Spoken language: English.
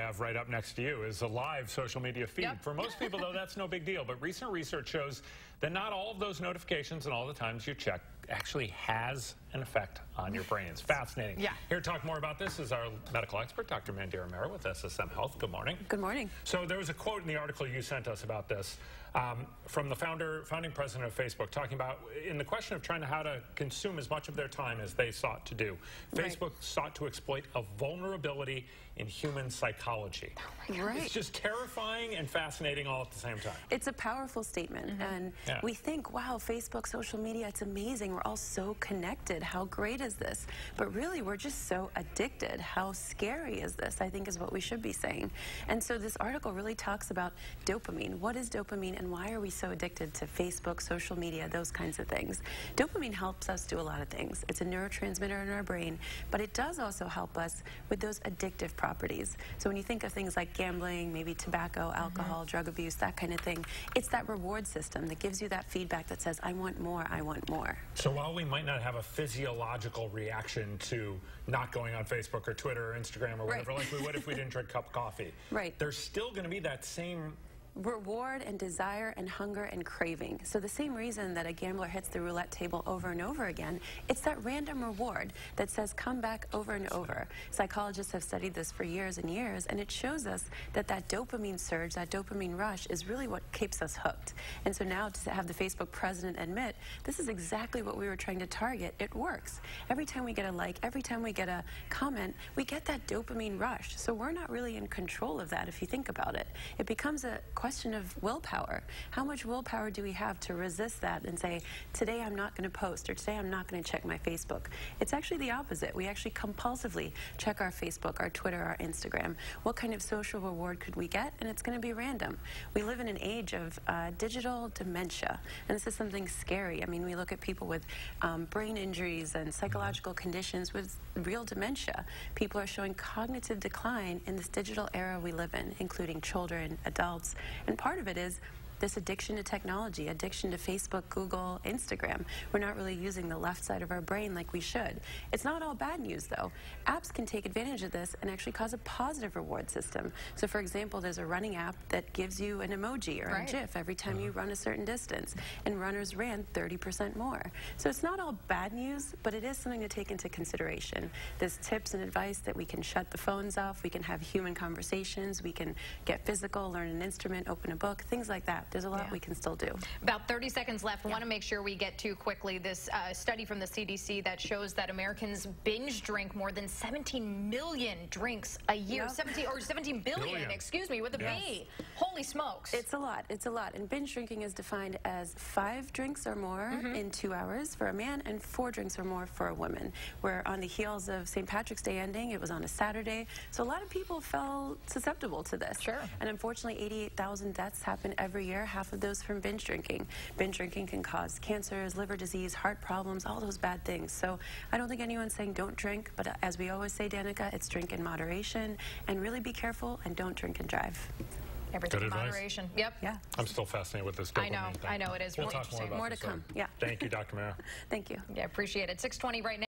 have right up next to you is a live social media feed. Yep. For most people, though, that's no big deal. But recent research shows that not all of those notifications and all the times you check actually has an effect on your brain. It's fascinating. Yeah. Here to talk more about this is our medical expert, Dr. Mehra with SSM Health. Good morning. Good morning. So there was a quote in the article you sent us about this from the founding president of Facebook, talking about in the question of trying to how to consume as much of their time as they sought to do. Facebook sought to exploit a vulnerability in human psychology. Oh right. It's just terrifying and fascinating all at the same time. It's a powerful statement, and we think, wow, Facebook, social media, it's amazing. We're all so connected. How great is this? But really, we're just so addicted. How scary is this, I think, is what we should be saying. And so this article really talks about dopamine. What is dopamine, and why are we so addicted to Facebook, social media, those kinds of things? Dopamine helps us do a lot of things. It's a neurotransmitter in our brain, but it does also help us with those addictive properties. So when you think of things like gambling, maybe tobacco, alcohol, drug abuse, that kind of thing, it's that reward system that gives you that feedback that says, I want more, I want more. So while we might not have a physiological reaction to not going on Facebook or Twitter or Instagram or whatever, like we would if we didn't drink a cup of coffee, there's still going to be that same reward and desire and hunger and craving. So the same reason that a gambler hits the roulette table over and over again, it's that random reward that says come back over and over. Psychologists have studied this for years and years, and it shows us that that dopamine surge, that dopamine rush is really what keeps us hooked. And so now to have the Facebook president admit, this is exactly what we were trying to target. It works. Every time we get a like, every time we get a comment, we get that dopamine rush. So we're not really in control of that if you think about it. It becomes a question of willpower. How much willpower do we have to resist that and say, today I'm not going to post, or today I'm not going to check my Facebook? It's actually the opposite. We actually compulsively check our Facebook, our Twitter, our Instagram. What kind of social reward could we get? And it's going to be random. We live in an age of digital dementia, and this is something scary. I mean, we look at people with brain injuries and psychological conditions with real dementia. People are showing cognitive decline in this digital era we live in, including children, adults. And part of it is this addiction to technology, addiction to Facebook, Google, Instagram. We're not really using the left side of our brain like we should. It's not all bad news, though. Apps can take advantage of this and actually cause a positive reward system. So, for example, there's a running app that gives you an emoji or a GIF every time you run a certain distance, and runners ran 30% more. So it's not all bad news, but it is something to take into consideration. There's tips and advice that we can shut the phones off, we can have human conversations, we can get physical, learn an instrument, open a book, things like that. There's a lot we can still do. About 30 seconds left. I want to make sure we get to quickly this study from the CDC that shows that Americans binge drink more than 17 million drinks a year. 17 billion, excuse me, with a B. Holy smokes. It's a lot. It's a lot. And binge drinking is defined as 5 drinks or more in 2 hours for a man and 4 drinks or more for a woman. We're on the heels of St. Patrick's Day ending. It was on a Saturday. So a lot of people felt susceptible to this. Sure. And unfortunately, 88,000 deaths happen every year. Half of those from binge drinking. Binge drinking can cause cancers, liver disease, heart problems, all those bad things. So I don't think anyone's saying don't drink, but as we always say, Danica, it's drink in moderation, and really be careful and don't drink and drive. Everything in moderation. Yep. Yeah. I'm still fascinated with this dopamine thing. I know it is. We'll talk more about more to this. come. Yeah. Thank you, Dr. Mehra. Thank you. Yeah, appreciate it. 6:20 right now.